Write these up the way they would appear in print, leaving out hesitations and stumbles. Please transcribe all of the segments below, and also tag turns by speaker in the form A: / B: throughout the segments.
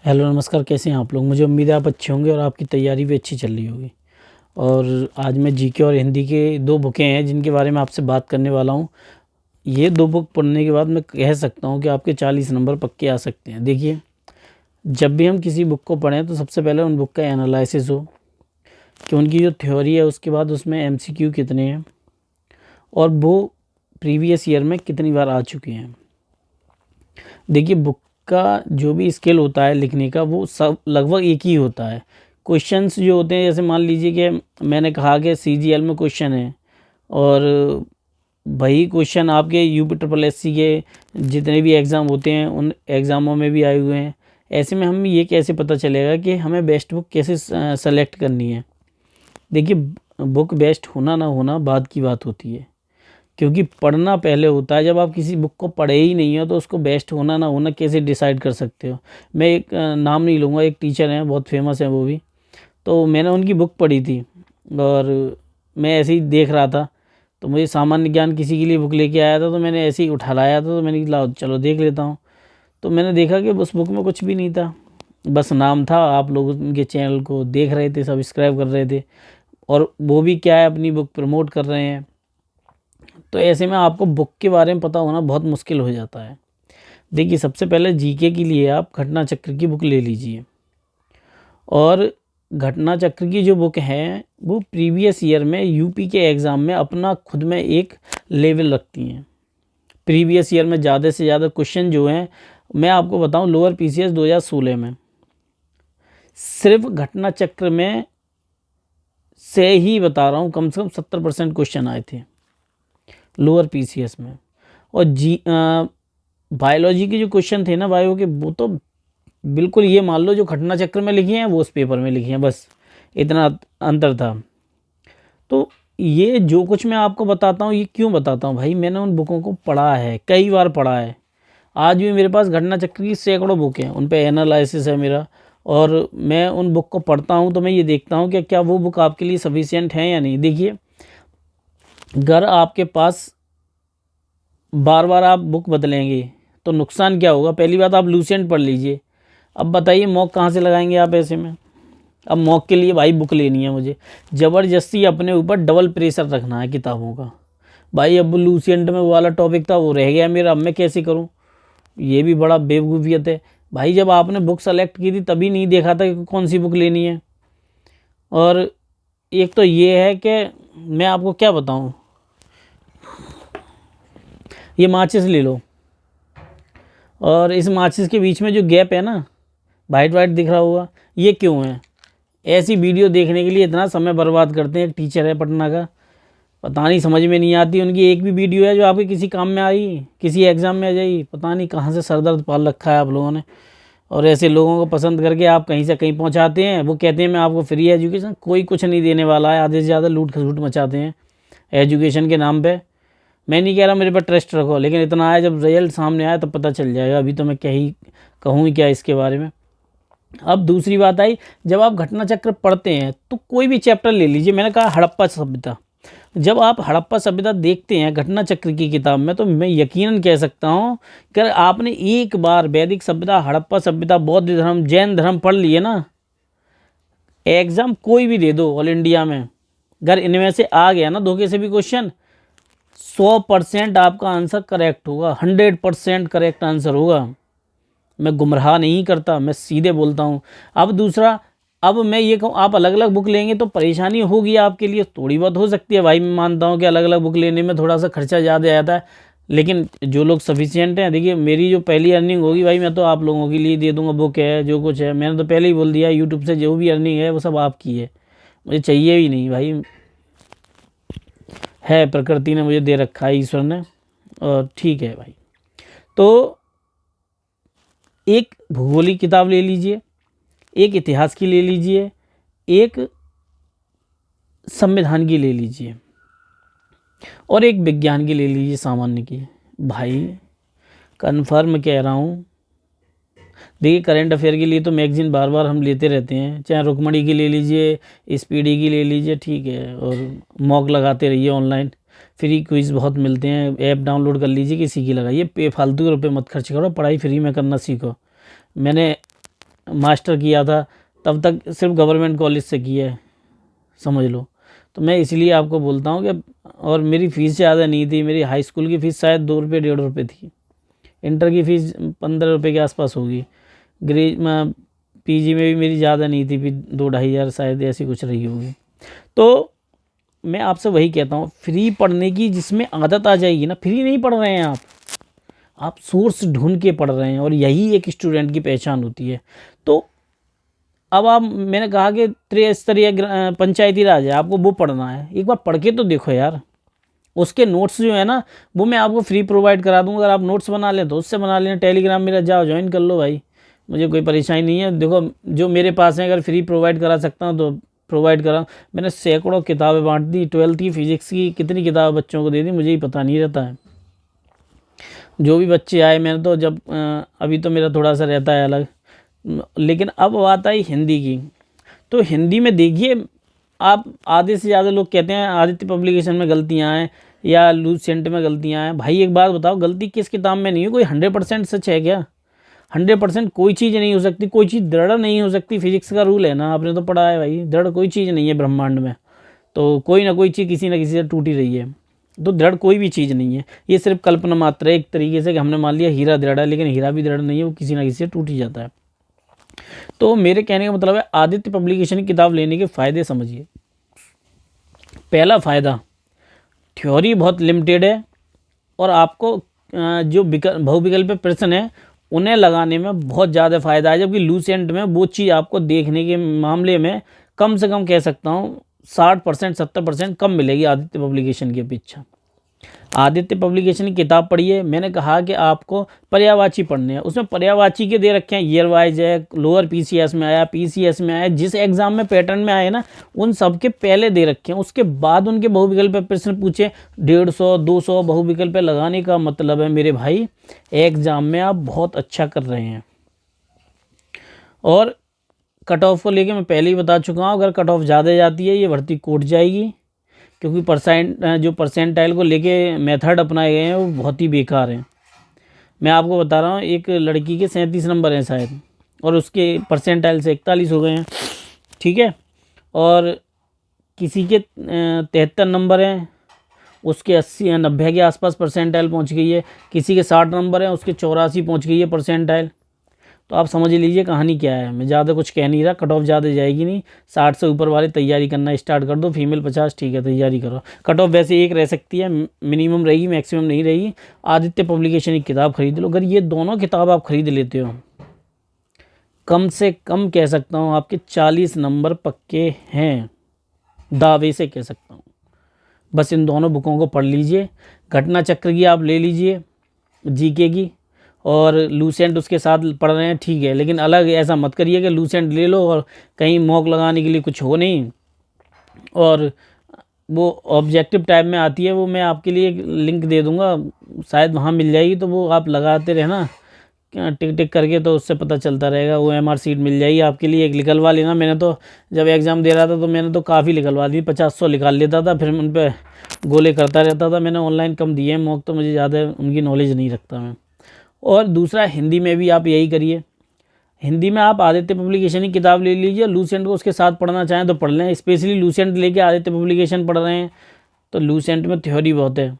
A: Hello नमस्कार, कैसे हैं आप लोग। मुझे उम्मीद है आप अच्छे होंगे और आपकी तैयारी भी अच्छी चल रही होगी। और आज मैं जीके और हिंदी के दो बुकें हैं जिनके बारे में आपसे बात करने वाला हूं। ये दो बुक पढ़ने के बाद मैं कह सकता हूं कि आपके 40 नंबर पक्के आ सकते हैं। देखिए, जब भी हम किसी बुक को पढ़ें तो सबसे पहले उन बुक का एनालिसिस हो कि उनकी जो थ्योरी है उसके बाद उसमें एमसीक्यू कितने हैं और वो प्रीवियस ईयर में कितनी बार आ चुके हैं। देखिए, बुक का जो भी स्केल होता है लिखने का वो सब लगभग एक ही होता है। क्वेश्चंस जो होते हैं, जैसे मान लीजिए कि मैंने कहा कि सीजीएल में क्वेश्चन है और वही क्वेश्चन आपके यूपी के जितने भी एग्ज़ाम होते हैं उन एग्ज़ामों में भी आए हुए हैं। ऐसे में हम ये कैसे पता चलेगा कि हमें बेस्ट बुक कैसे सेलेक्ट करनी है। देखिए, बुक बेस्ट होना ना होना बाद की बात होती है, क्योंकि पढ़ना पहले होता है। जब आप किसी बुक को पढ़े ही नहीं हो तो उसको बेस्ट होना ना होना कैसे डिसाइड कर सकते हो। मैं एक नाम नहीं लूँगा, एक टीचर हैं बहुत फेमस हैं वो भी, तो मैंने उनकी बुक पढ़ी थी और मैं ऐसे ही देख रहा था तो मुझे सामान्य ज्ञान किसी के लिए बुक लेके आया था, तो मैंने ऐसे ही उठा लाया था, तो मैंने कहा लाओ चलो देख लेता हूँ। तो मैंने देखा कि उस बुक में कुछ भी नहीं था, बस नाम था। आप लोग उनके चैनल को देख रहे थे, सब्सक्राइब कर रहे थे और वो भी क्या है, अपनी बुक प्रमोट कर रहे हैं। तो ऐसे में आपको बुक के बारे में पता होना बहुत मुश्किल हो जाता है। देखिए, सबसे पहले जीके के लिए आप घटना चक्र की बुक ले लीजिए। और घटना चक्र की जो बुक है वो प्रीवियस ईयर में यूपी के एग्ज़ाम में अपना खुद में एक लेवल रखती हैं। प्रीवियस ईयर में ज़्यादा से ज़्यादा क्वेश्चन जो हैं, मैं आपको बताऊं, लोअर पीसीएस 2016 में सिर्फ घटना चक्र में से ही बता रहा हूँ, कम से कम 70% क्वेश्चन आए थे लोअर पीसीएस में। और बायोलॉजी के जो क्वेश्चन थे ना बायो के, वो तो बिल्कुल ये मान लो जो घटना चक्र में लिखे हैं वो उस पेपर में लिखे हैं, बस इतना अंतर था। तो ये जो कुछ मैं आपको बताता हूँ, ये क्यों बताता हूँ भाई, मैंने उन बुकों को पढ़ा है, कई बार पढ़ा है। आज भी मेरे पास घटना चक्र की सैकड़ों बुक हैं, उन पे एनालिसिस है मेरा। और मैं उन बुक को पढ़ता हूँ तो मैं ये देखता हूँ कि क्या वो बुक आपके लिए सफिशिएंट है या नहीं। देखिए, अगर आपके पास बार बार आप बुक बदलेंगे तो नुकसान क्या होगा। पहली बात, आप लूसेंट पढ़ लीजिए। अब बताइए मॉक कहाँ से लगाएंगे आप ऐसे में। अब मॉक के लिए भाई बुक लेनी है मुझे, ज़बरदस्ती अपने ऊपर डबल प्रेशर रखना है किताबों का। भाई अब लूसेंट में वो वाला टॉपिक था वो रह गया मेरा, अब मैं कैसे करूँ। ये भी बड़ा बेवकूफ़ियत है भाई। जब आपने बुक सेलेक्ट की थी तभी नहीं देखा था कि कौन सी बुक लेनी है। और एक तो ये है कि मैं आपको क्या बताऊँ, ये माचिस ले लो और इस माचिस के बीच में जो गैप है ना, वाइट वाइट दिख रहा होगा, ये क्यों है। ऐसी वीडियो देखने के लिए इतना समय बर्बाद करते हैं। एक टीचर है पटना का, पता नहीं समझ में नहीं आती उनकी एक भी वीडियो है जो आपके किसी काम में आई, किसी एग्ज़ाम में आ जाई। पता नहीं कहाँ से सरदर्द पाल रखा है आप लोगों ने। और ऐसे लोगों को पसंद करके आप कहीं से कहीं पहुँचाते हैं। वो कहते हैं मैं आपको फ्री एजुकेशन, कोई कुछ नहीं देने वाला है। आधे से ज़्यादा लूट खसूट मचाते हैं एजुकेशन के नाम पे। मैं नहीं कह रहा मेरे पर ट्रस्ट रखो, लेकिन इतना आया, जब रिजल्ट सामने आया तब पता चल जाएगा। अभी तो मैं क्या ही कहूँ क्या इसके बारे में। अब दूसरी बात आई, जब आप घटना चक्र पढ़ते हैं तो कोई भी चैप्टर ले लीजिए। मैंने कहा हड़प्पा सभ्यता, जब आप हड़प्पा सभ्यता देखते हैं घटना चक्र की किताब में, तो मैं यकीनन कह सकता हूँ कि अगर आपने एक बार वैदिक सभ्यता, हड़प्पा सभ्यता, बौद्ध धर्म, जैन धर्म पढ़ लिए ना, एग्ज़ाम कोई भी दे दो ऑल इंडिया में, अगर इनमें से आ गया ना धोखे से भी क्वेश्चन, 100% आपका आंसर करेक्ट होगा, 100% करेक्ट आंसर होगा। मैं गुमराह नहीं करता, मैं सीधे बोलता हूँ। अब दूसरा, अब मैं ये कहूँ, आप अलग अलग बुक लेंगे तो परेशानी होगी आपके लिए, थोड़ी बहुत हो सकती है भाई। मैं मानता हूँ कि अलग अलग बुक लेने में थोड़ा सा खर्चा ज़्यादा आता है, लेकिन जो लोग सफिशिएंट हैं, देखिए मेरी जो पहली अर्निंग होगी भाई, मैं तो आप लोगों के लिए दे दूँगा। बुक है जो कुछ है, मैंने तो पहले ही बोल दिया, यूट्यूब से जो भी अर्निंग है वो सब आपकी है, मुझे चाहिए भी नहीं भाई। है प्रकृति ने मुझे दे रखा है, ईश्वर ने, और ठीक है भाई। तो एक भूगोल की किताब ले लीजिए, एक इतिहास की ले लीजिए, एक संविधान की ले लीजिए और एक विज्ञान की ले लीजिए, सामान्य की। भाई कन्फर्म कह रहा हूँ। देखिए, करंट अफेयर के लिए तो मैगजीन बार बार हम लेते रहते हैं, चाहे रुकमणी की ले लीजिए, स्पीडी की ले लीजिए, ठीक है। और मॉक लगाते रहिए ऑनलाइन, फ्री क्विज़ बहुत मिलते हैं, ऐप डाउनलोड कर लीजिए, किसी की लगाइए। फालतू के रुपये मत खर्च करो, पढ़ाई फ्री में करना सीखो। मैंने मास्टर किया था तब तक सिर्फ गवर्नमेंट कॉलेज से किया है, समझ लो। तो मैं इसलिए आपको बोलता हूँ कि, और मेरी फ़ीस ज़्यादा नहीं थी, मेरी हाई स्कूल की फ़ीस शायद 2 रुपये 1.5 रुपये थी, इंटर की फ़ीस 15 रुपये के आसपास होगी, पीजी में भी मेरी ज़्यादा नहीं थी, फिर 2-2.5 हज़ार शायद ऐसी कुछ रही होगी। तो मैं आपसे वही कहता हूँ, फ्री पढ़ने की जिसमें आदत आ जाएगी ना, फ्री नहीं पढ़ रहे हैं आप सोर्स ढूंढ के पढ़ रहे हैं, और यही एक स्टूडेंट की पहचान होती है। तो अब आप, मैंने कहा कि त्रिस्तरीय पंचायती राज है, आपको वो पढ़ना है, एक बार पढ़ के तो देखो यार। उसके नोट्स जो है ना, वो मैं आपको फ्री प्रोवाइड करा दूँगा, अगर आप नोट्स बना लें तो उससे बना लें, टेलीग्राम मेरा जाओ ज्वाइन कर लो भाई, मुझे कोई परेशानी नहीं है। देखो जो मेरे पास है, अगर फ्री प्रोवाइड करा सकता हूँ तो प्रोवाइड करा। मैंने सैकड़ों किताबें बांट दी, 12th की फिजिक्स की कितनी किताब बच्चों को दे दी, मुझे ही पता नहीं रहता है। जो भी बच्चे आए, मैंने तो जब अभी तो मेरा थोड़ा सा रहता है अलग, लेकिन अब बात आई हिंदी की। तो हिंदी में देखिए, आप आधे से ज़्यादा लोग कहते हैं आदित्य पब्लिकेशन में गलतियाँ हैं या लूसेंट में गलतियाँ हैं। भाई एक बात बताओ, गलती किस किताब में नहीं है? कोई 100% सच है क्या? 100% कोई चीज़ नहीं हो सकती, कोई चीज़ दृढ़ नहीं हो सकती। फिजिक्स का रूल है ना, आपने तो पढ़ा है भाई, दृढ़ कोई चीज़ नहीं है ब्रह्मांड में। तो कोई ना कोई चीज़ किसी न किसी से टूटी रही है, तो दृढ़ कोई भी चीज़ नहीं है। ये सिर्फ कल्पना मात्र है एक तरीके से, कि हमने मान लिया हीरा दृढ़ है, लेकिन हीरा भी दृढ़ नहीं है, वो किसी ना किसी से टूट ही जाता है। तो मेरे कहने का मतलब है, आदित्य पब्लिकेशन की किताब लेने के फ़ायदे समझिए। पहला फ़ायदा, थ्योरी बहुत लिमिटेड है, और आपको जो बहुविकल्पीय प्रश्न है उन्हें लगाने में बहुत ज़्यादा फ़ायदा है, जबकि लूसेंट में वो चीज़ आपको देखने के मामले में कम से कम कह सकता हूँ 60% 70% कम मिलेगी आदित्य पब्लिकेशन की अपेक्षा। आदित्य पब्लिकेशन की किताब पढ़िए, मैंने कहा कि आपको पर्यायवाची पढ़ने हैं, उसमें पर्यायवाची के दे रखे हैं, ईयर वाइज है, लोअर पीसीएस में आया, पीसीएस में आया, जिस एग्जाम में पैटर्न में आए ना उन सब के पहले दे रखे हैं, उसके बाद उनके बहुविकल्प प्रश्न पूछे। 150 200 बहुविकल्प लगाने का मतलब है मेरे भाई, एग्जाम में आप बहुत अच्छा कर रहे हैं। और कट ऑफ को लेके मैं पहले ही बता चुका हूँ, अगर कट ऑफ ज़्यादा जाती है ये भर्ती कोट जाएगी, क्योंकि जो परसेंटाइल को लेके मेथड अपनाए गए हैं वो बहुत ही बेकार हैं। मैं आपको बता रहा हूँ, एक लड़की के 37 नंबर हैं शायद, और उसके परसेंटाइल से 41 हो गए हैं, ठीक है। और किसी के 73 नंबर हैं, उसके 80 या 90 के आसपास परसेंटाइल पहुँच गई है। किसी के 60 नंबर हैं, उसके 84 पहुँच गई है परसेंटाइल। तो आप समझ लीजिए कहानी क्या है। मैं ज़्यादा कुछ कह नहीं रहा, कट ऑफ ज़्यादा जाएगी नहीं, 60 से ऊपर वाले तैयारी करना स्टार्ट कर दो। फीमेल 50 ठीक है, तैयारी करो। कट ऑफ वैसे एक रह सकती है, मिनिमम रहेगी, मैक्सिमम नहीं रहेगी। आदित्य पब्लिकेशन की किताब खरीद लो, अगर ये दोनों किताब आप खरीद लेते हो, कम से कम कह सकता हूँ आपके 40 नंबर पक्के हैं, दावे से कह सकता हूँ। बस इन दोनों बुकों को पढ़ लीजिए। घटना चक्र की आप ले लीजिए, जीके की, और लूसेंट उसके साथ पढ़ रहे हैं ठीक है, लेकिन अलग ऐसा मत करिए कि लूसेंट ले लो और कहीं मॉक लगाने के लिए कुछ हो नहीं। और वो ऑब्जेक्टिव टाइप में आती है, वो मैं आपके लिए एक लिंक दे दूंगा, शायद वहाँ मिल जाएगी, तो वो आप लगाते रहना टिक टिक करके, तो उससे पता चलता रहेगा। वो एमआर सीट मिल जाएगी आपके लिए, एक निकलवा लेना। मैंने तो जब एग्ज़ाम दे रहा था तो मैंने तो काफ़ी निकलवा दी, 50-100 निकाल लेता था, फिर उन पर गोले करता रहता था। मैंने ऑनलाइन कम दिए हैं मॉक, तो मुझे ज़्यादा उनकी नॉलेज नहीं रखता मैं। और दूसरा, हिंदी में भी आप यही करिए। हिंदी में आप आदित्य पब्लिकेशन की किताब ले लीजिए, लूसेंट को उसके साथ पढ़ना चाहें तो पढ़ लें। स्पेशली लूसेंट लेके आदित्य पब्लिकेशन पढ़ रहे हैं तो लूसेंट में थ्योरी बहुत है,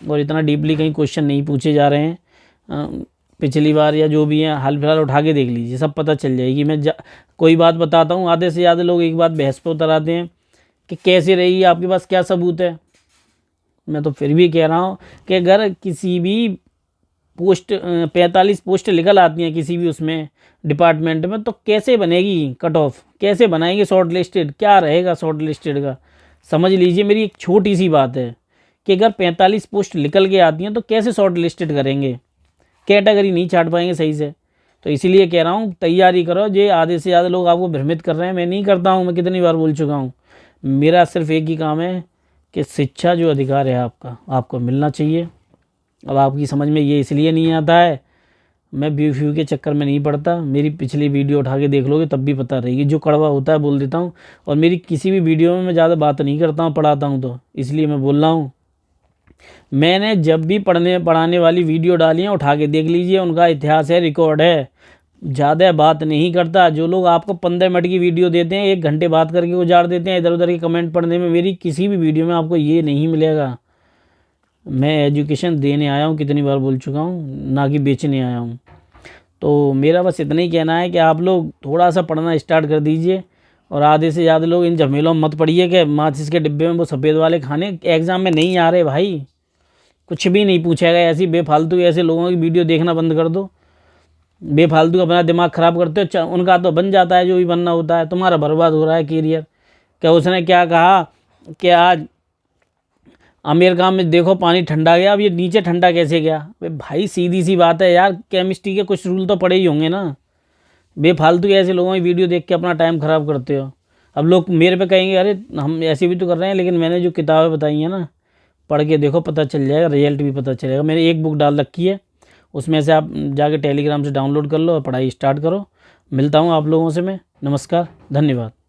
A: और इतना डीपली कहीं क्वेश्चन नहीं पूछे जा रहे हैं। पिछली बार या जो भी है हाल फिलहाल उठा के देख लीजिए, सब पता चल जाएगी। मैं कोई बात बताता हूँ, आधे से ज़्यादा लोग एक बात बहस पर उतर आते हैं कि कैसे रही, आपके पास क्या सबूत है। मैं तो फिर भी कह रहा हूँ कि अगर किसी भी पोस्ट 45 पोस्ट निकल आती हैं किसी भी उसमें डिपार्टमेंट में, तो कैसे बनेगी कट ऑफ, कैसे बनाएंगे शॉर्ट लिस्टेड, क्या रहेगा शॉर्ट लिस्टेड का। समझ लीजिए, मेरी एक छोटी सी बात है कि अगर 45 पोस्ट निकल के आती हैं तो कैसे शॉर्ट लिस्टेड करेंगे, कैटेगरी नहीं छाट पाएंगे सही से। तो इसीलिए कह रहा हूँ तैयारी करो। जे आधे से ज़्यादा लोग आपको भ्रमित कर रहे हैं, मैं नहीं करता हूँ, मैं कितनी बार बोल चुका हूँ। मेरा सिर्फ एक ही काम है कि शिक्षा जो अधिकार है आपका, आपको मिलना चाहिए। अब आपकी समझ में ये इसलिए नहीं आता है, मैं व्यू के चक्कर में नहीं पड़ता। मेरी पिछली वीडियो उठा के देख लोगे तब भी पता रहेगी, जो कड़वा होता है बोल देता हूँ। और मेरी किसी भी वीडियो में मैं ज़्यादा बात नहीं करता हूँ, पढ़ाता हूँ, तो इसलिए मैं बोल रहा हूँ। मैंने जब भी पढ़ाने वाली वीडियो डाली है, उठा के देख लीजिए, उनका इतिहास है, रिकॉर्ड है। ज़्यादा बात नहीं करता। जो लोग आपको 15 मिनट की वीडियो देते हैं 1 घंटे बात करके उजाड़ देते हैं इधर उधर के कमेंट पढ़ने में, मेरी किसी भी वीडियो में आपको ये नहीं मिलेगा। मैं एजुकेशन देने आया हूँ, कितनी बार बोल चुका हूँ, ना कि बेचने आया हूँ। तो मेरा बस इतना ही कहना है कि आप लोग थोड़ा सा पढ़ना स्टार्ट कर दीजिए और आधे से ज़्यादा लोग इन झमेलों में मत पड़िए कि माचिस के डिब्बे में वो सफ़ेद वाले खाने एग्ज़ाम में नहीं आ रहे भाई, कुछ भी नहीं पूछा गया। ऐसी बेफालतू ऐसे लोगों की वीडियो देखना बंद कर दो, बेफालतू अपना दिमाग ख़राब करते हो। उनका तो बन जाता है जो भी बनना होता है, तुम्हारा बर्बाद हो रहा है कैरियर। क्या उसने क्या कहा कि आज अमेरिका में देखो पानी ठंडा गया, अब ये नीचे ठंडा कैसे गया? भाई सीधी सी बात है यार, केमिस्ट्री के कुछ रूल तो पड़े ही होंगे ना। बेफालतू ऐसे लोगों की वीडियो देख के अपना टाइम ख़राब करते हो। अब लोग मेरे पे कहेंगे अरे हम ऐसे भी तो कर रहे हैं, लेकिन मैंने जो किताबें बताई हैं ना, पढ़ के देखो, पता चल जाएगा, रिजल्ट भी पता चलेगा। मैंने एक बुक डाल रखी है, उसमें से आप जाके टेलीग्राम से डाउनलोड कर लो और पढ़ाई स्टार्ट करो। मिलता हूँ आप लोगों से मैं। नमस्कार, धन्यवाद।